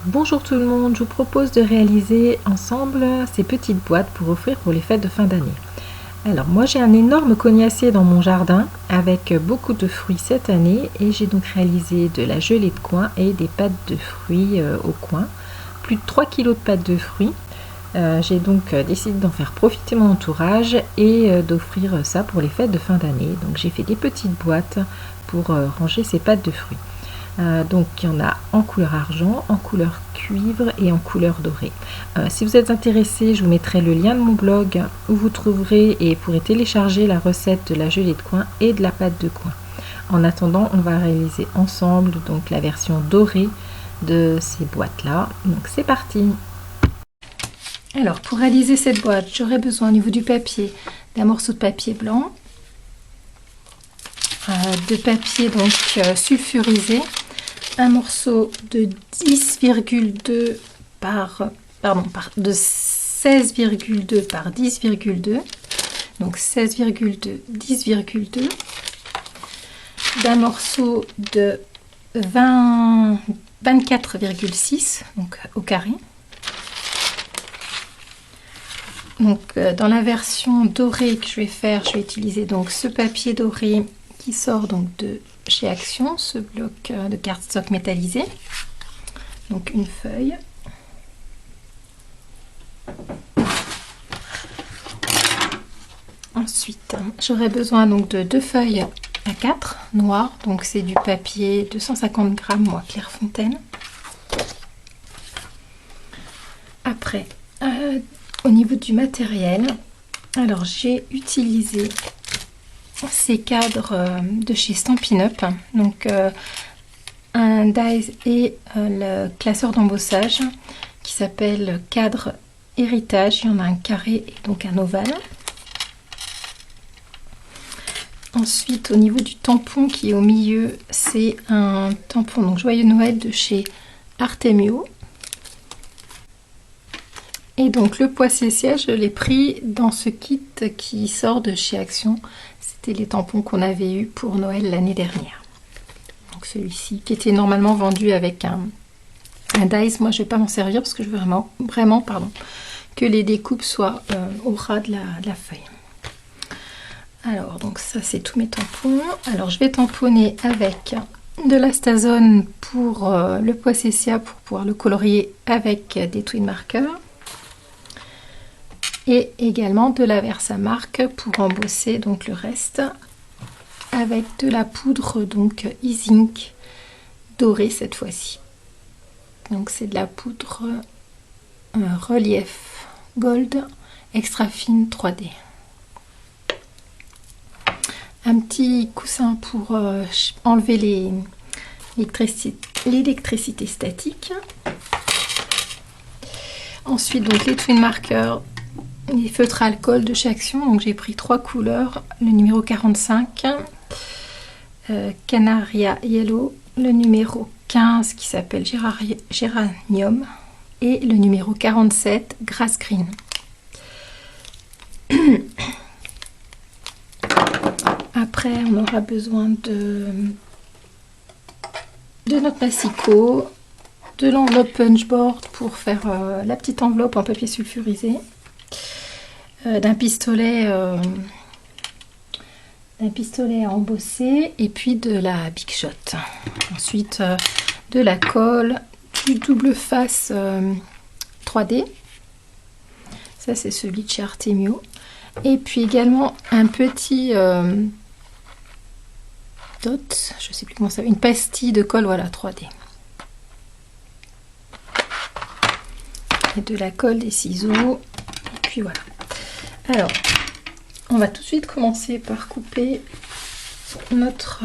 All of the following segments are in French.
Bonjour tout le monde, je vous propose de réaliser ensemble ces petites boîtes pour offrir pour les fêtes de fin d'année. Alors moi j'ai un énorme cognacier dans mon jardin avec beaucoup de fruits cette année et j'ai donc réalisé de la gelée de coin et des pâtes de fruits au coin. Plus de 3 kg de pâtes de fruits. J'ai donc décidé d'en faire profiter mon entourage et d'offrir ça pour les fêtes de fin d'année. Donc j'ai fait des petites boîtes pour ranger ces pâtes de fruits. Donc il y en a en couleur argent, en couleur cuivre et en couleur dorée. Si vous êtes intéressé, je vous mettrai le lien de mon blog où vous trouverez et pourrez télécharger la recette de la gelée de coin et de la pâte de coin. En attendant, on va réaliser ensemble donc la version dorée de ces boîtes là. Donc c'est parti. Alors pour réaliser cette boîte, j'aurai besoin au niveau du papier d'un morceau de papier blanc, de papier donc sulfurisé, un morceau de 10,2 de 16,2 par 10,2, donc 16,2, 10,2, d'un morceau de 24,6, donc au carré. Donc dans la version dorée que je vais faire, je vais utiliser donc ce papier doré qui sort donc de chez Action, ce bloc de cardstock métallisé. Donc une feuille. Ensuite, j'aurai besoin donc de 2 feuilles A4 noires, donc c'est du papier 250 grammes, moi Clairefontaine. Après, au niveau du matériel, alors j'ai utilisé ces cadres de chez Stampin' Up, donc un dies et le classeur d'embossage qui s'appelle cadre héritage. Il y en a un carré et donc un ovale. Ensuite, au niveau du tampon qui est au milieu, c'est un tampon donc Joyeux Noël de chez Artemio. Et donc le poissessier, je l'ai pris dans ce kit qui sort de chez Action. C'était les tampons qu'on avait eu pour Noël l'année dernière. Donc celui-ci qui était normalement vendu avec un dies. Moi je ne vais pas m'en servir parce que je veux vraiment que les découpes soient au ras de la feuille. Alors donc ça c'est tous mes tampons. Alors je vais tamponner avec de l'Astazone pour le poissessier pour pouvoir le colorier avec des twin markers. Et également de la Versamark pour embosser donc le reste avec de la poudre donc e-zinc dorée cette fois-ci. Donc c'est de la poudre relief gold extra fine 3D. Un petit coussin pour enlever l'électricité statique. Ensuite donc les twin markers, les feutres à alcool de chez Action, donc j'ai pris 3 couleurs, le numéro 45 Canaria Yellow, le numéro 15 qui s'appelle Géranium et le numéro 47 Grass Green. Après on aura besoin de notre massicot, de l'enveloppe punchboard pour faire la petite enveloppe en papier sulfurisé, d'un pistolet à embosser et puis de la Big Shot. Ensuite de la colle, du double face 3D, ça c'est celui de chez Artemio, et puis également un petit dot, je sais plus comment ça s'appelle, une pastille de colle, voilà, 3D. Et de la colle, des ciseaux, et puis voilà. Alors, on va tout de suite commencer par couper notre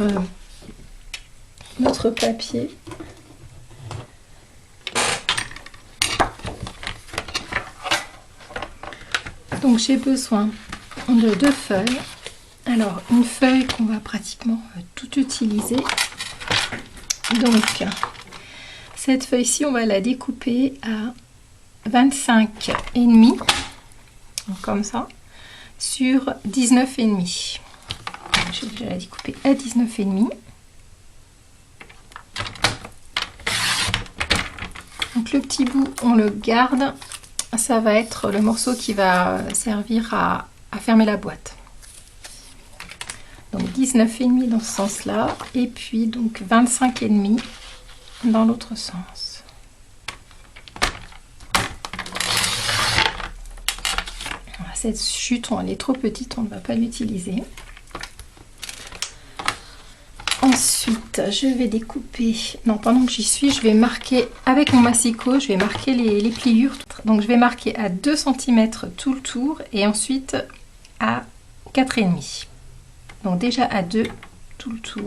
papier. Donc j'ai besoin de 2 feuilles. Alors une feuille qu'on va pratiquement tout utiliser. Donc cette feuille-ci, on va la découper à 25,5, comme ça, sur 19,5. Je vais déjà la découper à 19,5. Donc le petit bout, on le garde. Ça va être le morceau qui va servir à fermer la boîte. Donc 19,5 dans ce sens-là. Et puis donc 25,5 dans l'autre sens. Cette chute, elle est trop petite, on ne va pas l'utiliser. Ensuite, je vais découper. Non, pendant que j'y suis, je vais marquer avec mon massicot, je vais marquer les pliures. Donc, je vais marquer à 2 cm tout le tour et ensuite à 4,5. Donc, déjà à 2 tout le tour.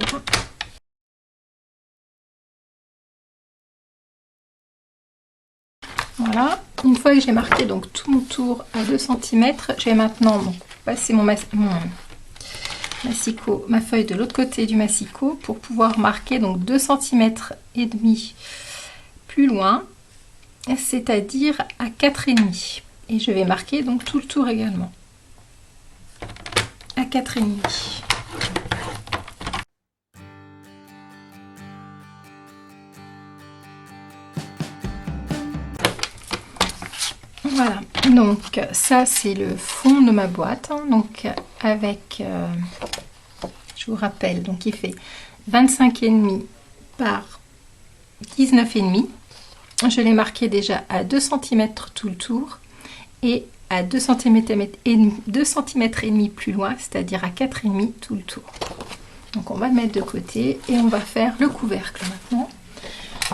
Voilà. Une fois que j'ai marqué donc tout mon tour à 2 cm, je vais maintenant passer mon massicot, ma feuille de l'autre côté du massicot pour pouvoir marquer donc 2 cm et demi plus loin, c'est-à-dire à 4,5. Et je vais marquer donc tout le tour également à 4,5. Voilà, donc ça c'est le fond de ma boîte, donc avec, je vous rappelle, donc il fait 25,5 par 19,5. Je l'ai marqué déjà à 2 cm tout le tour et à 2 cm et demi plus loin, c'est-à-dire à 4,5 tout le tour. Donc on va le mettre de côté et on va faire le couvercle maintenant.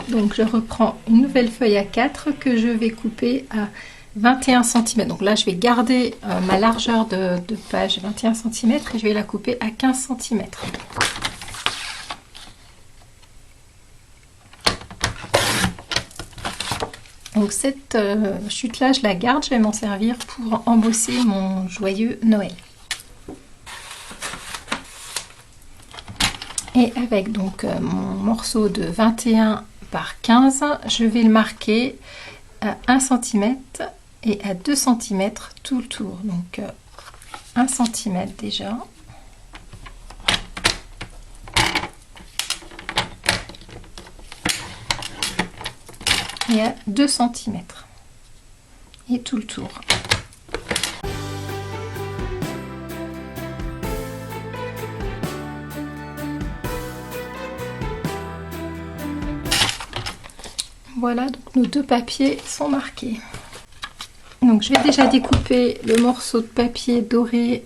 Donc je reprends une nouvelle feuille à 4 que je vais couper à 21 cm. Donc là je vais garder ma largeur de page 21 cm et je vais la couper à 15 cm. Donc cette chute là je la garde, je vais m'en servir pour embosser mon joyeux Noël. Et avec donc mon morceau de 21 par 15, je vais le marquer à 1 cm et à 2 cm tout le tour. Donc 1 cm déjà. Et à 2 cm. Et tout le tour. Voilà, donc nos deux papiers sont marqués. Donc je vais déjà découper le morceau de papier doré,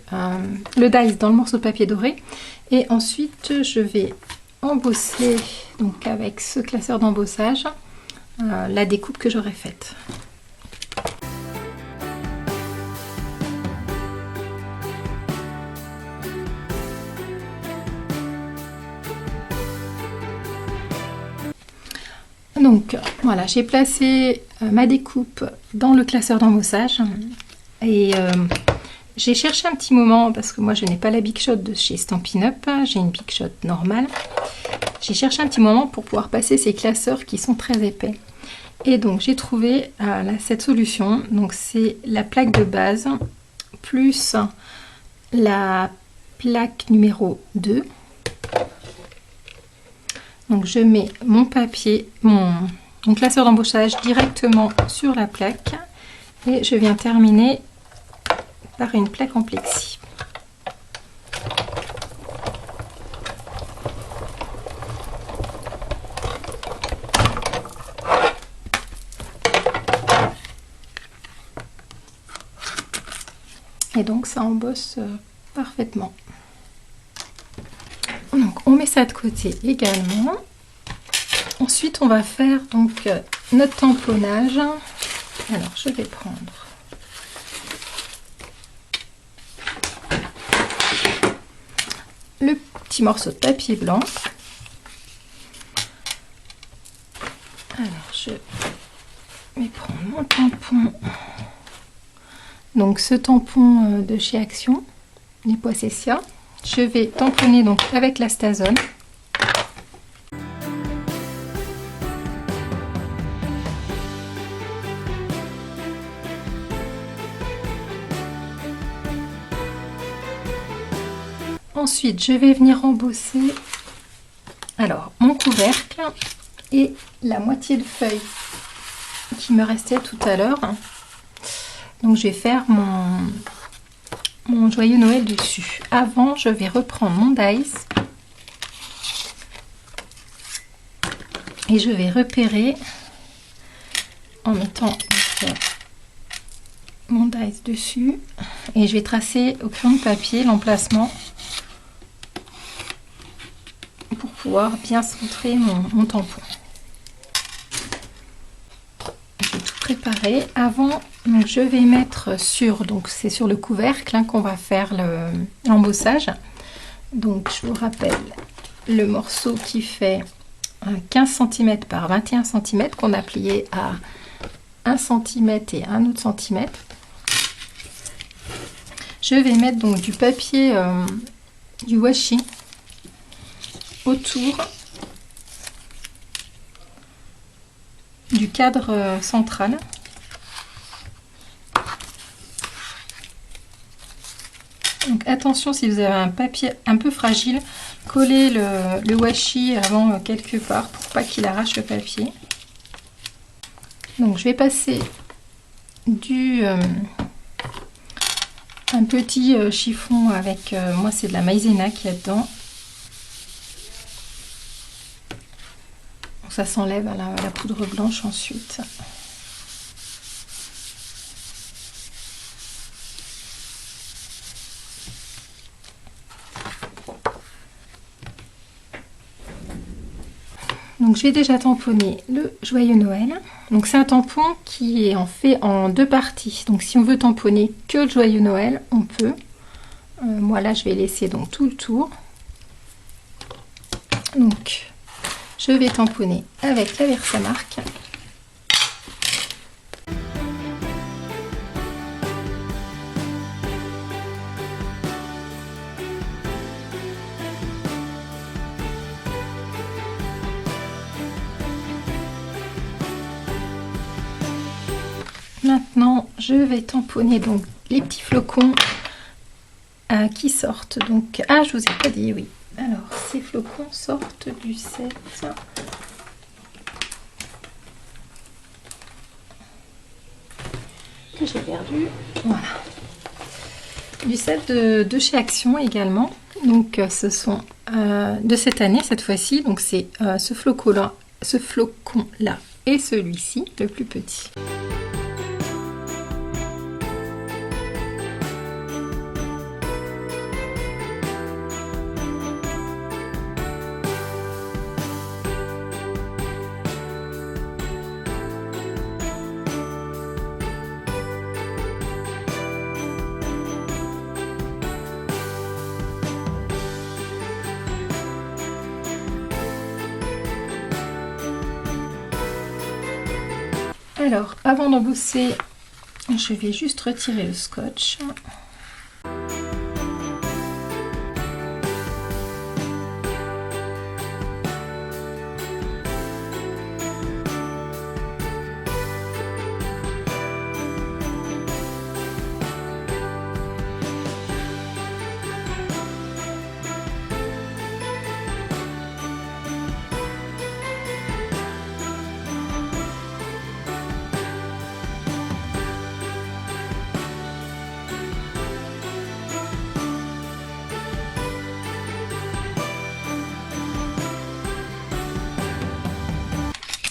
le dice dans le morceau de papier doré. Et ensuite je vais embosser donc avec ce classeur d'embossage la découpe que j'aurais faite. Donc voilà, j'ai placé ma découpe dans le classeur d'embossage et j'ai cherché un petit moment parce que moi je n'ai pas la Big Shot de chez Stampin' Up, j'ai une Big Shot normale. J'ai cherché un petit moment pour pouvoir passer ces classeurs qui sont très épais. Et donc j'ai trouvé cette solution, donc c'est la plaque de base plus la plaque numéro 2. Donc je mets mon papier, mon classeur d'embossage directement sur la plaque et je viens terminer par une plaque en plexi. Et donc ça embosse parfaitement. Donc on met ça de côté également. Ensuite on va faire donc notre tamponnage. Alors je vais prendre le petit morceau de papier blanc. Alors je vais prendre mon tampon. Donc ce tampon de chez Action, les Poissessia. Je vais tamponner donc avec la Stazone. Ensuite, je vais venir embosser alors mon couvercle et la moitié de feuille qui me restait tout à l'heure. Donc je vais faire mon joyeux Noël dessus. Avant, je vais reprendre mon dice et je vais repérer en mettant mon dice dessus et je vais tracer au crayon de papier l'emplacement pour pouvoir bien centrer mon tampon. J'ai tout préparé. Avant, donc je vais mettre sur, donc c'est sur le couvercle hein, qu'on va faire l'embossage. Donc je vous rappelle le morceau qui fait 15 cm par 21 cm qu'on a plié à 1 cm et un autre centimètre. Je vais mettre donc du papier du washi autour du cadre central. Donc attention, si vous avez un papier un peu fragile, collez le washi avant quelque part pour pas qu'il arrache le papier. Donc je vais passer un petit chiffon avec, moi c'est de la maïzena qu'il y a dedans. Donc ça s'enlève à la poudre blanche ensuite. Donc je vais déjà tamponner le joyeux Noël. Donc c'est un tampon qui est fait en deux parties. Donc si on veut tamponner que le joyeux Noël, on peut. Moi là je vais laisser donc tout le tour. Donc je vais tamponner avec la Versamark. Maintenant, je vais tamponner donc les petits flocons qui sortent. Donc, ah, je vous ai pas dit, oui. Alors, ces flocons sortent du set. Que j'ai perdu. Voilà. Du set de chez Action également. Donc, ce sont de cette année, cette fois-ci. Donc, c'est ce flocon-là et celui-ci, le plus petit. Alors, avant d'embosser, je vais juste retirer le scotch.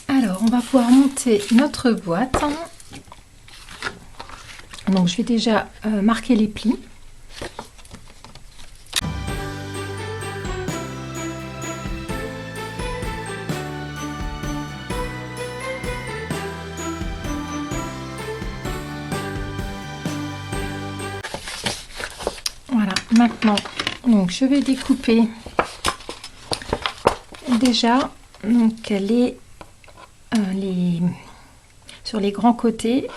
Alors, on va pouvoir monter notre boîte. Donc, je vais déjà marquer les plis. Voilà, maintenant, donc je vais découper déjà donc sur les grands côtés,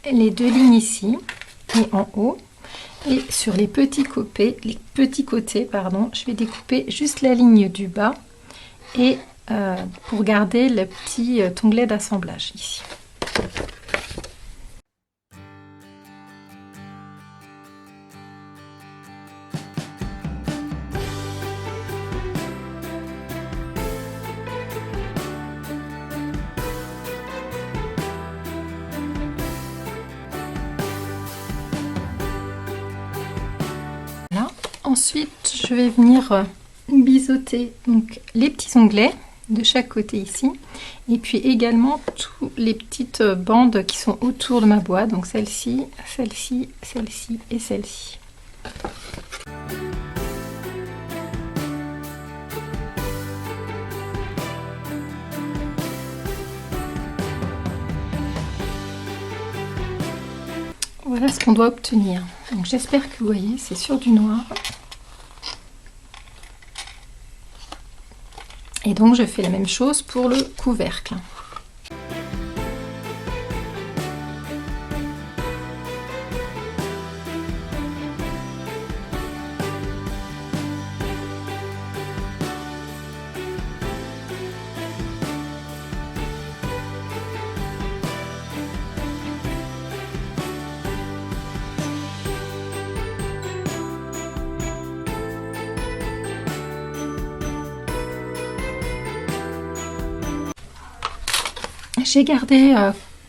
les deux lignes ici et en haut, et sur les petits côtés, je vais découper juste la ligne du bas et pour garder le petit onglet d'assemblage ici. Ensuite, je vais venir biseauter donc les petits onglets de chaque côté ici, et puis également toutes les petites bandes qui sont autour de ma boîte, donc celle-ci, celle-ci, celle-ci et celle-ci. Voilà ce qu'on doit obtenir. Donc j'espère que vous voyez, c'est sur du noir. Et donc je fais la même chose pour le couvercle. J'ai gardé,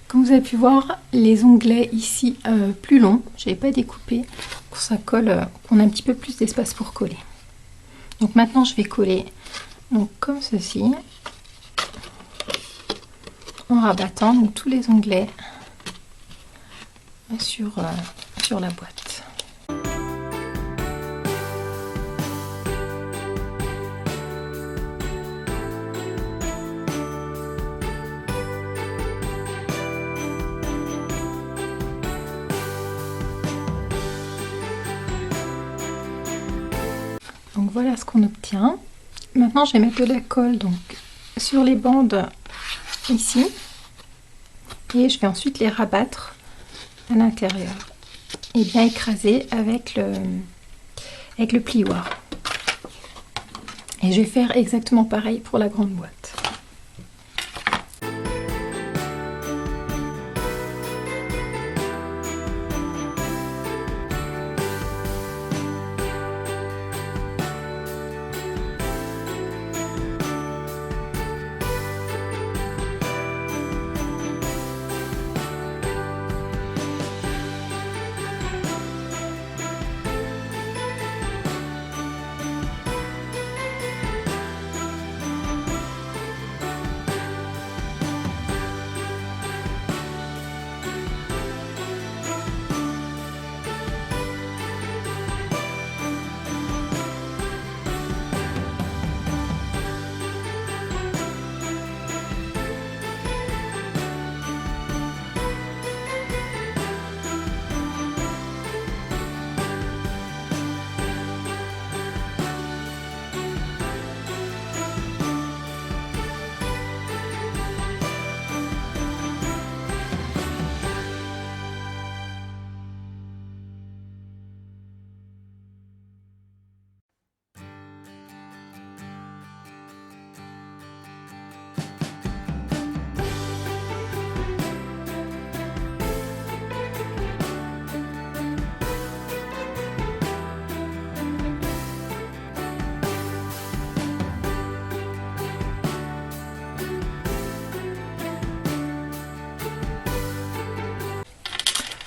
comme vous avez pu voir, les onglets ici plus longs. Je n'avais pas découpé pour que ça colle, qu'on ait un petit peu plus d'espace pour coller. Donc maintenant je vais coller donc, comme ceci, en rabattant donc, tous les onglets sur la boîte. Donc voilà ce qu'on obtient. Maintenant je vais mettre de la colle donc sur les bandes ici et je vais ensuite les rabattre à l'intérieur et bien écraser avec le plioir. Et je vais faire exactement pareil pour la grande boîte.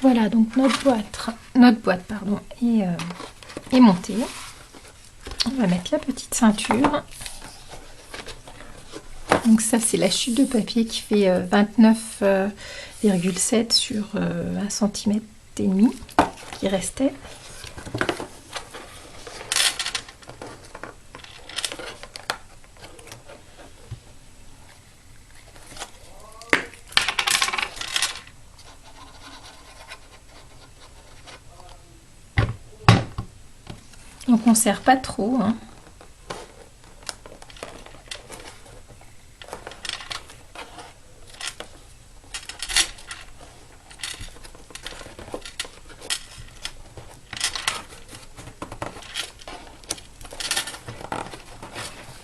Voilà, donc notre boîte pardon, est montée. On va mettre la petite ceinture. Donc ça, c'est la chute de papier qui fait 29,7 sur 1,5 cm qui restait. Donc on ne serre pas trop, hein.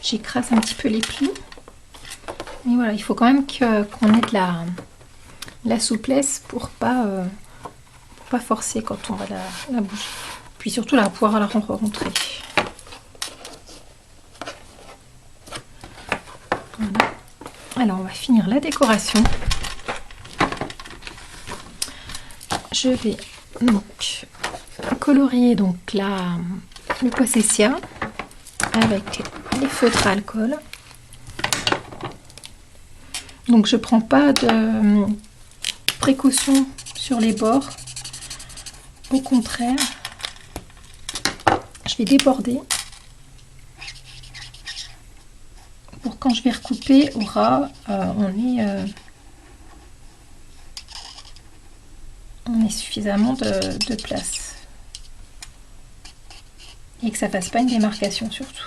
J'écrase un petit peu les plis. Mais voilà, il faut quand même qu'on ait de la souplesse pour pas forcer quand on va la bouger. Puis surtout la pouvoir la rentrer. Voilà. Alors on va finir la décoration. Je vais donc colorier donc le Possessia avec les feutres à alcool. Donc je prends pas de précaution sur les bords. Au contraire, je vais déborder pour quand je vais recouper au ras, on ait suffisamment de place et que ça fasse pas une démarcation surtout.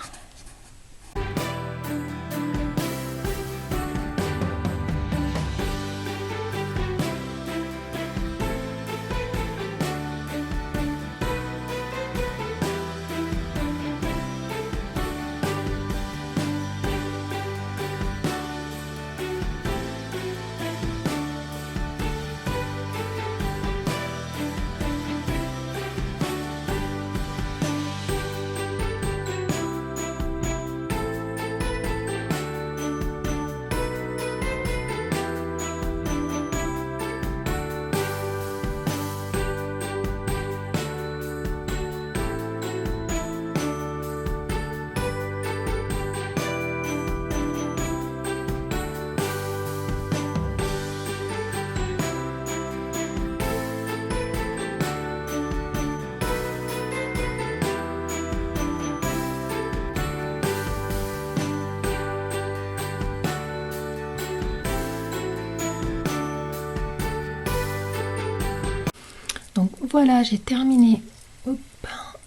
Donc voilà, j'ai terminé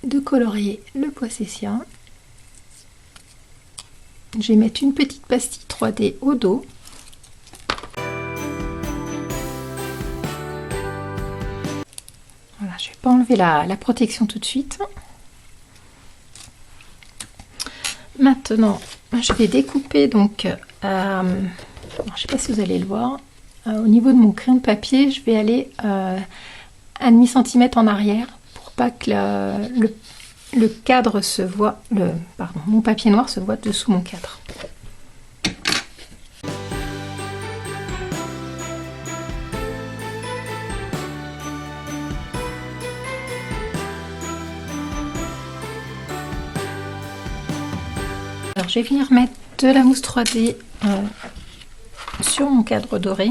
de colorier le Possessia. Je vais mettre une petite pastille 3D au dos. Voilà, je ne vais pas enlever la protection tout de suite. Maintenant, je vais découper donc, je ne sais pas si vous allez le voir, au niveau de mon crayon de papier, je vais aller 1,5 cm en arrière pour pas que le cadre se voit, mon papier noir se voit dessous mon cadre. Alors je vais venir mettre de la mousse 3D sur mon cadre doré.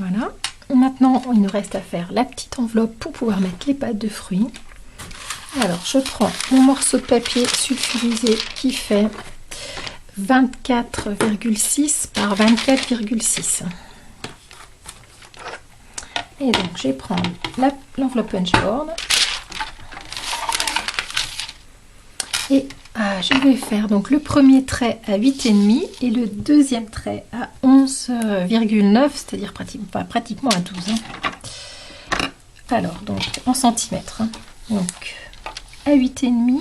Voilà, maintenant il nous reste à faire la petite enveloppe pour pouvoir mettre les pâtes de fruits. Alors je prends mon morceau de papier sulfurisé qui fait 24,6 par 24,6 et donc je vais prendre l'enveloppe punchboard et je vais faire donc le premier trait à 8,5 et le deuxième trait à 11,9, c'est-à-dire pratiquement à 12. Alors, donc en centimètres. Donc, à 8,5.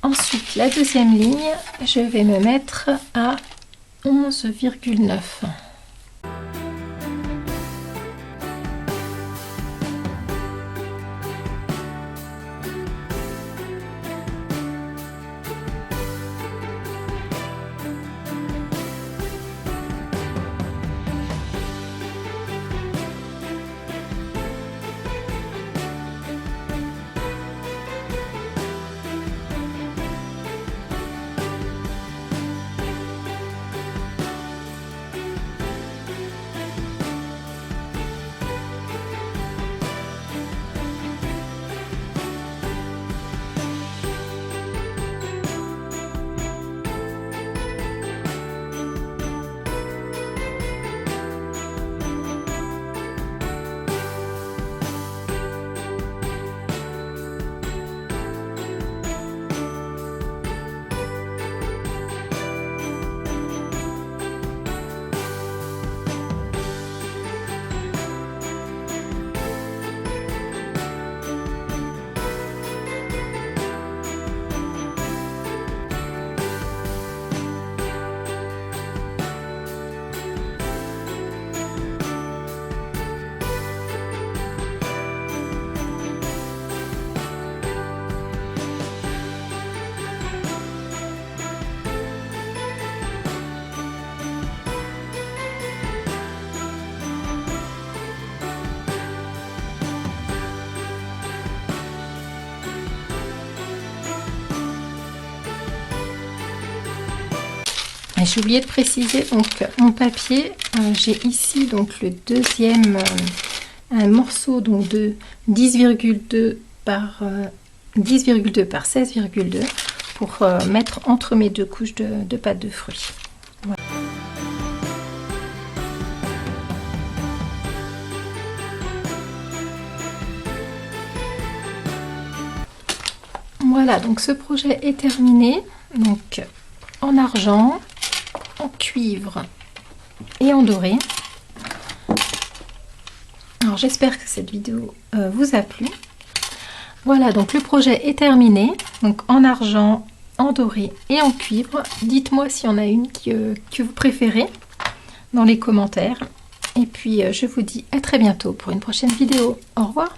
Ensuite, la deuxième ligne, je vais me mettre à 11,9. J'ai oublié de préciser, donc mon papier, j'ai ici donc le deuxième, un morceau donc de 10,2 par 16,2 pour mettre entre mes deux couches de pâte de fruits. Voilà. Voilà, donc ce projet est terminé, donc en argent, en cuivre et en doré. Alors j'espère que cette vidéo vous a plu. Voilà, donc le projet est terminé, donc en argent, en doré et en cuivre. Dites-moi s'il y en a une que vous préférez dans les commentaires. Et puis je vous dis à très bientôt pour une prochaine vidéo. Au revoir.